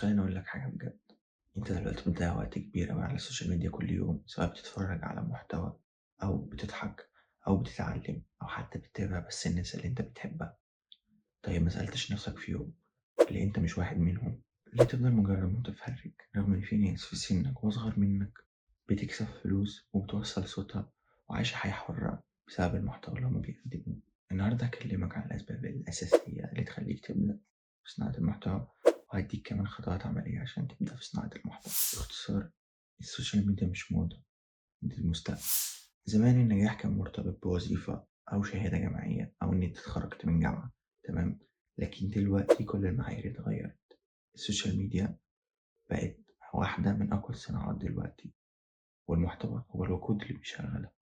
بس خليني أقول لك حاجة بجد. أنت دلوقتي بتضيع وقت كبير أوي على السوشيال ميديا كل يوم، سواء بتتفرج على محتوى أو بتضحك أو بتتعلم أو حتى بتتابع بس الناس اللي أنت بتحبها. طيب ما سألتش نفسك في يوم ليه أنت مش واحد منهم؟ ليه تفضل مجرد متفرج رغم إن في ناس في سنك وأصغر منك بتكسب فلوس وبتوصل صوتها وعايشة حياة حرة بسبب المحتوى اللي هما بيقدموه؟ النهاردة هكلمك عن الأسباب الأساسية اللي تخليك تبدأ في صناعة المحتوى، وهديك كمان خطوات عملية عشان تبدأ في صناعة المحتوى. باختصار، السوشيال ميديا مش موضة، دي المستقبل. زمان النجاح كان مرتبط بوظيفة أو شهادة جامعية أو إن أنت اتخرجت من جامعة، تمام؟ لكن دلوقتي كل المعايير اتغيرت. السوشيال ميديا بقت واحدة من أقوى الصناعات دلوقتي، والمحتوى هو الوقود اللي بيشغلها.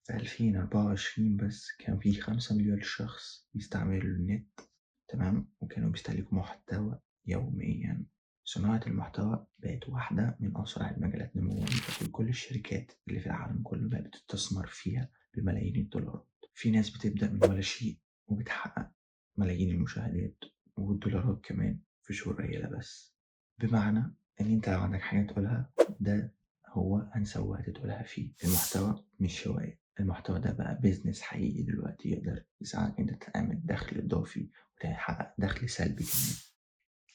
في 2024 بس كان في 5 مليار شخص بيستعملوا النت، تمام، وكانوا بيستهلكوا محتوى يوميا. صناعة المحتوى بقت واحدة من أسرع المجالات نمواً، وكل الشركات اللي في العالم كله بقت بتستثمر فيها بملايين الدولارات. في ناس بتبدأ من ولا شيء وبتحقق ملايين المشاهدات والدولارات كمان في شهور قليلة بس. بمعنى إن أنت لو عندك حاجة تقولها، ده هو أنسب وقت تقولها فيه. المحتوى مش هواية، المحتوى ده بقى بيزنس حقيقي دلوقتي يقدر يساعدك إنت تعمل دخل إضافي وتحقق دخل سلبي كمان.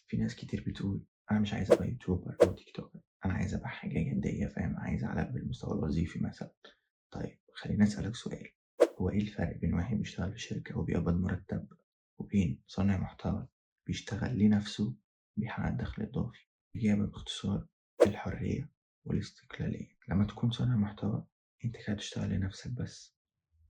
في ناس كتير بتقول أنا مش عايز أبقى يوتيوبر أو تيك توكر، أنا عايز أبقى حاجة جدية، فاهم، عايز أعلى بالمستوى الوظيفي مثلا. طيب خليني أسألك سؤال، هو إيه الفرق بين واحد بيشتغل في شركة وبيقبض مرتب وبين صانع محتوى بيشتغل لنفسه وبيحقق دخل إضافي؟ الإجابة باختصار الحرية والاستقلالية. لما تكون صانع محتوى أنت كده بتشتغل لنفسك بس،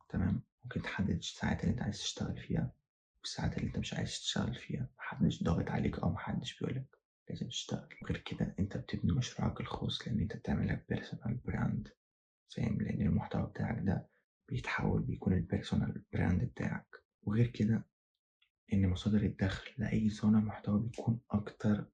تمام، ممكن تحدد الساعات اللي أنت عايز تشتغل فيها والساعات اللي أنت مش عايز تشتغل فيها، محدش ضاغط عليك أو محدش بيقولك لازم تشتغل. غير كده أنت بتبني مشروعك الخاص لأن أنت بتعمل لك بيرسونال براند، فاهم، لأن المحتوى بتاعك ده بيتحول بيكون البيرسونال براند بتاعك. وغير كده إن مصادر الدخل لأي صانع محتوى بيكون أكتر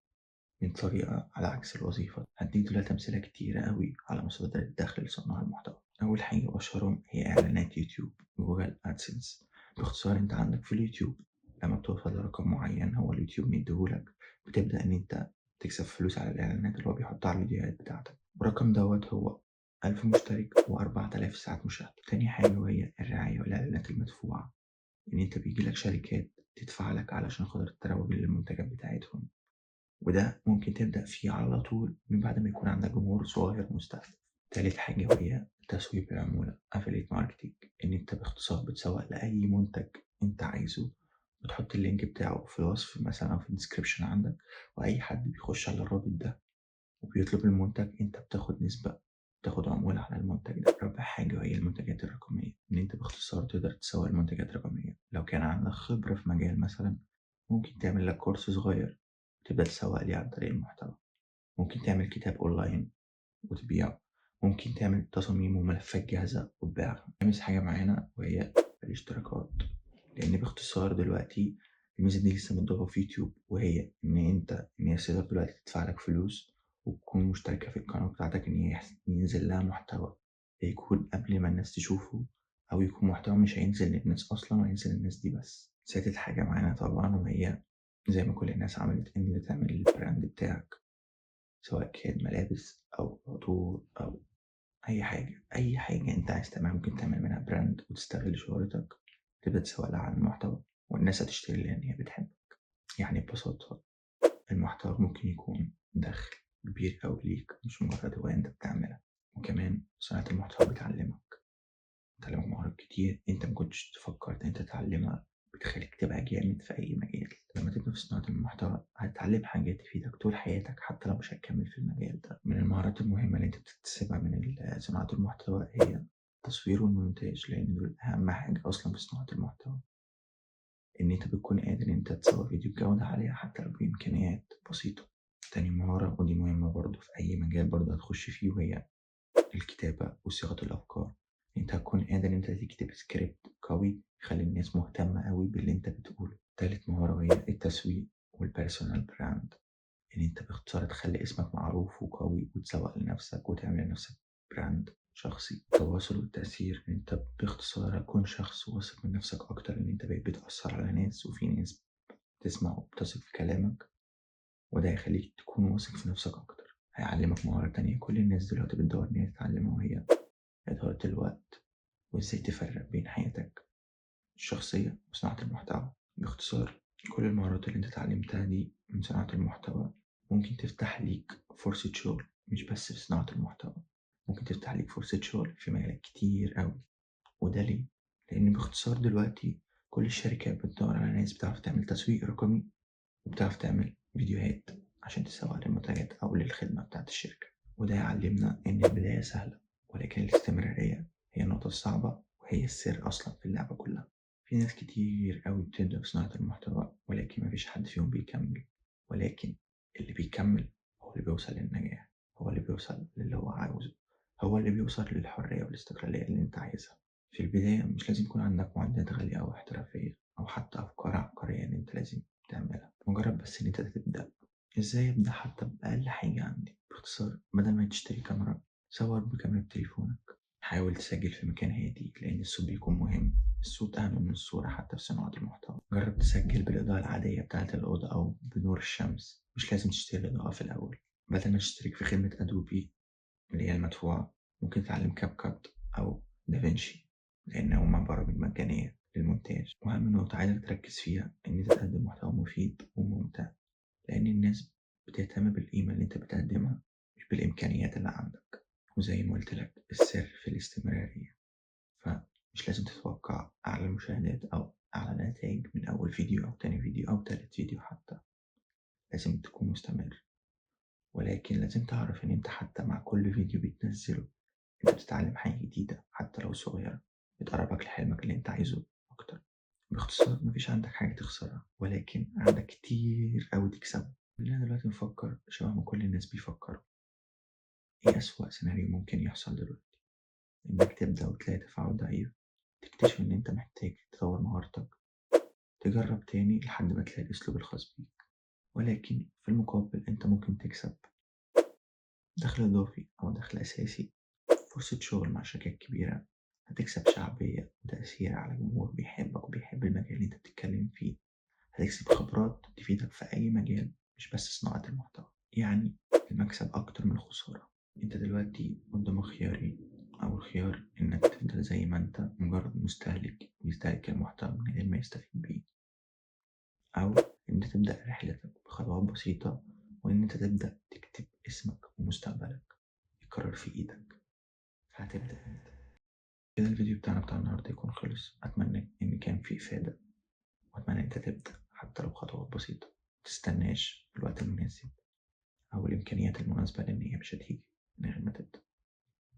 من طريقة على عكس الوظيفة. هديك دلوقتي أمثلة كتيرة أوي على مصادر الدخل لصناع المحتوى. أول حاجة وأشهرهم هي إعلانات يوتيوب وجوجل أدسنس. باختصار أنت عندك في اليوتيوب لما بتوصل لرقم معين هو اليوتيوب مديهولك، بتبدأ إن أنت تكسب فلوس على الإعلانات اللي هو بيحطها على الفيديوهات بتاعتك. والرقم دوت هو 1000 مشترك و4000 ساعة مشاهدة. تاني حاجة وهي الرعاية والإعلانات المدفوعة، إن أنت بيجيلك شركات تدفع لك علشان خاطر تروج للمنتجات بتاعتهم، وده ممكن تبدأ فيه على طول من بعد ما يكون عندك جمهور صغير مستهدف. تالت حاجة وهي تسويق العمولة affiliate marketing، إن أنت باختصار بتسوق لأي منتج أنت عايزه، بتحط اللينك بتاعه في الوصف مثلا أو في الديسكريبشن عندك، وأي حد بيخش على الرابط ده وبيطلب المنتج أنت بتاخد نسبة، بتاخد عمولة على المنتج ده. رابع حاجة وهي المنتجات الرقمية، إن أنت باختصار تقدر تسوق المنتجات الرقمية. لو كان عندك خبرة في مجال مثلا ممكن تعمل لك كورس صغير وتبدأ تسوق ليه عن طريق المحتوى. ممكن تعمل كتاب أونلاين وتبيعه. ممكن تعمل تصاميم وملفات جاهزة وتبيعها. خامس حاجة معانا وهي الاشتراكات، لأن باختصار دلوقتي الميزة دي لسه متضافة في يوتيوب، وهي إن الناس تقدر دلوقتي تدفع لك فلوس وتكون مشتركة في القناة بتاعتك، إن هي ينزل لها محتوى يكون قبل ما الناس تشوفه، أو يكون محتوى مش هينزل للناس أصلا وهينزل للناس دي بس. سادس حاجة معانا طبعا وهي زي ما كل الناس عملت، إن أنت تعمل البراند بتاعك، سواء كان ملابس أو عطور أو أي حاجة أنت عايز تعملها ممكن تعمل منها براند وتستغل شهرتك، تبدأ تسوق لها عن المحتوى والناس هتشتري لأن هي بتحب. يعني ببساطة المحتوى ممكن يكون دخل كبير أوي ليك، مش مجرد هواية أنت بتعملها. وكمان صناعة المحتوى بتعلمك مهارات كتير أنت مكنتش تفكر إن أنت تتعلمها، بتخليك تبقى جامد في أي مجال. لما تبدأ في صناعة المحتوى هتتعلم حاجات تفيدك طول حياتك حتى لو مش هتكمل في المجال ده. من المهارات المهمة اللي أنت بتكتسبها من صناعة المحتوى هي التصوير والمونتاج، لأن دول أهم حاجة أصلا في صناعة المحتوى. إن أنت بتكون قادر إن أنت تصور فيديو بجودة عالية حتى لو بإمكانيات بسيطة. تاني مهارة ودي مهمة برضه في أي مجال برضه هتخش فيه وهي الكتابة وصياغة الأفكار. أنت هتكون قادر إن أنت تكتب سكريبت قوي يخلي الناس مهتمة أوي باللي أنت بتقوله. تالت مهارة وهي التسويق والبيرسونال براند، إن أنت باختصار تخلي اسمك معروف وقوي وتسوق لنفسك وتعمل لنفسك براند شخصي. التواصل والتأثير، إن أنت باختصار هتكون شخص واثق من نفسك أكتر، إن أنت بقيت بتأثر على ناس وفي ناس بتسمع وبتثق في كلامك. وده هيخلّيك تكون واثق في نَفْسك أكتر، هيعلّمك مهارة تانية كل الناس دلوقتي بتدوّر إن هي تتعلمها، وهي إدارة الوقت، وإزاي تفرّق بين حياتك الشخصية وصناعة المحتوى. باختصار، كل المهارات اللي أنت اتعلمتها دي من صناعة المحتوى ممكن تفتح ليك فرصة شغل، مش بس في صناعة المحتوى، ممكن تفتح ليك فرصة شغل في مجالات كتير أوي. وده ليه؟ لأن باختصار دلوقتي كل الشركات بتدور على ناس بتعرف تعمل تسويق رقمي، وبتعرف تعمل فيديوهات عشان تسوق للمنتجات أو للخدمة بتاعة الشركة. وده يعلمنا إن البداية سهلة، ولكن الاستمرارية هي النقطة الصعبة، وهي السر أصلا في اللعبة كلها. في ناس كتير أوي بتبدأ في صناعة المحتوى، ولكن مفيش حد فيهم بيكمل. ولكن اللي بيكمل هو اللي بيوصل للنجاح، هو اللي بيوصل للي هو عاوزه، هو اللي بيوصل للحرية والاستقلالية اللي أنت عايزها. في البداية مش لازم يكون عندك معدات غالية أو احترافية أو حتى أفكار عبقرية إن أنت لازم تعملها، مجرد بس إن أنت تبدأ. إزاي أبدأ حتى بأقل حاجة عندي؟ باختصار، بدل ما تشتري كاميرا، صور بكاميرا تليفونك. حاول تسجل في مكان هادي، لأن الصوت بيكون مهم، الصوت أهم من الصورة حتى في صناعة المحتوى. جرب تسجل بالإضاءة العادية بتاعة الأوضة أو بنور الشمس، مش لازم تشتري الإضاءة في الأول. بدل ما تشترك في خدمة أدوبي اللي هي المدفوعة، ممكن تتعلم كاب كات أو دافنشي، لأن هما برامج مجانية للمونتاج. وأهم نقطة عايزك تركز فيها إن أنت تقدم محتوى مفيد وممتع، لأن الناس بتهتم بالقيمة اللي أنت بتقدمها، مش بالإمكانيات اللي عندك. وزي ما قلت لك، السر في الاستمرارية، فمش لازم تتوقع أعلى مشاهدات أو أعلى نتائج من أول فيديو أو تاني فيديو أو تالت فيديو حتى. لازم تكون مستمر، ولكن لازم تعرف إن أنت حتى مع كل فيديو بتنزله أنت بتتعلم حاجة جديدة حتى لو صغيرة، بتقربك لحلمك اللي أنت عايزه أكتر. باختصار، مفيش عندك حاجة تخسرها، ولكن عندك كتير أوي تكسبه. خلينا دلوقتي نفكر شبه ما كل الناس بيفكروا. إيه أسوأ سيناريو ممكن يحصل دلوقتي؟ إنك تبدأ وتلاقي تفاعل ضعيف، تكتشف إن أنت محتاج تطور مهارتك، تجرب تاني لحد ما تلاقي الأسلوب الخاص بيك. ولكن في المقابل أنت ممكن تكسب دخل إضافي أو دخل أساسي، فرصة شغل مع شركات كبيرة، هتكسب شعبية وتأثير على جمهور بيحبك وبيحب المجال اللي أنت بتتكلم فيه، هتكسب خبرات تفيدك في أي مجال مش بس صناعة المحتوى. يعني المكسب أكتر من الخسارة. أنت دلوقتي قدامك خيارين، أول خيار إنك تفضل زي ما أنت مجرد مستهلك بيستهلك المحتوى من غير ما يستفيد بيه، أو إن أنت تبدأ رحلتك بخطوات بسيطة، وإن أنت تبدأ تكتب اسمك ومستقبلك، القرار في إيدك، فهتبدأ أنت. كده الفيديو بتاع النهاردة يكون خلص. أتمنى إن كان فيه إفادة، وأتمنى إن أنت تبدأ حتى لو بخطوات بسيطة، متستناش الوقت المناسب أو الإمكانيات المناسبة، لأن هي مش هتيجي من غير ما تبدأ.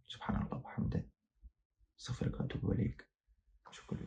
سبحان الله وبحمده، أستغفرك وأتوب إليك. شكرا.